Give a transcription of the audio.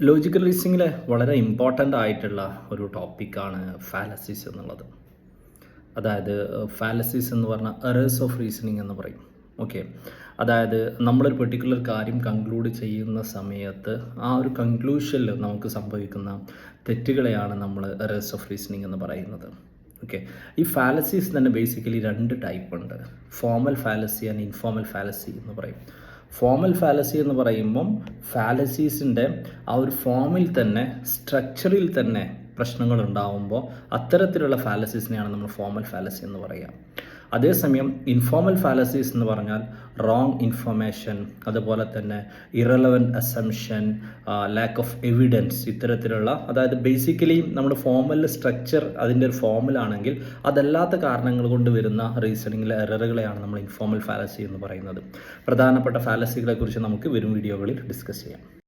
Logical റീസണിങ്ങിലെ വളരെ important ആയിട്ടുള്ള ഒരു ടോപ്പിക്കാണ് ഫാലസീസ് എന്നുള്ളത്. അതായത് ഫാലസീസ് എന്ന് പറഞ്ഞാൽ എറേഴ്സ് ഓഫ് റീസണിങ് എന്ന് പറയും. ഓക്കെ, അതായത് നമ്മളൊരു പെർട്ടിക്കുലർ കാര്യം കൺക്ലൂഡ് ചെയ്യുന്ന സമയത്ത് ആ ഒരു കൺക്ലൂഷനിൽ നമുക്ക് സംഭവിക്കുന്ന തെറ്റുകളെയാണ് നമ്മൾ എറേഴ്സ് ഓഫ് റീസണിങ് എന്ന് പറയുന്നത്. ഓക്കെ, ഈ ഫാലസീസ് തന്നെ ബേസിക്കലി രണ്ട് ടൈപ്പ് ഉണ്ട്. Formal fallacy and informal fallacy എന്ന് പറയും. ഫോമൽ ഫാലസി എന്ന് പറയുമ്പം ഫാലസീസിൻ്റെ ആ ഒരു ഫോമിൽ തന്നെ സ്ട്രക്ചറിൽ തന്നെ പ്രശ്നങ്ങൾ ഉണ്ടാകുമ്പോൾ അത്തരത്തിലുള്ള ഫാലസീസിനെയാണ് നമ്മൾ ഫോമൽ ഫാലസി എന്ന് പറയുക. അതേസമയം ഇൻഫോമൽ ഫാലസീസ് എന്ന് പറഞ്ഞാൽ റോങ് ഇൻഫർമേഷൻ, അതുപോലെ തന്നെ irrelevant assumption, lack of evidence, ഇത്തരത്തിലുള്ള, അതായത് ബേസിക്കലി നമ്മുടെ ഫോമൽ സ്ട്രക്ചർ അതിൻ്റെ ഒരു ഫോമിലാണെങ്കിൽ അതല്ലാത്ത കാരണങ്ങൾ കൊണ്ട് വരുന്ന റീസണിങ്ങിലെ എററുകളെയാണ് നമ്മൾ ഇൻഫോമൽ ഫാലസി എന്ന് പറയുന്നത്. പ്രധാനപ്പെട്ട ഫാലസികളെക്കുറിച്ച് നമുക്ക് വരും വീഡിയോകളിൽ ഡിസ്കസ് ചെയ്യാം.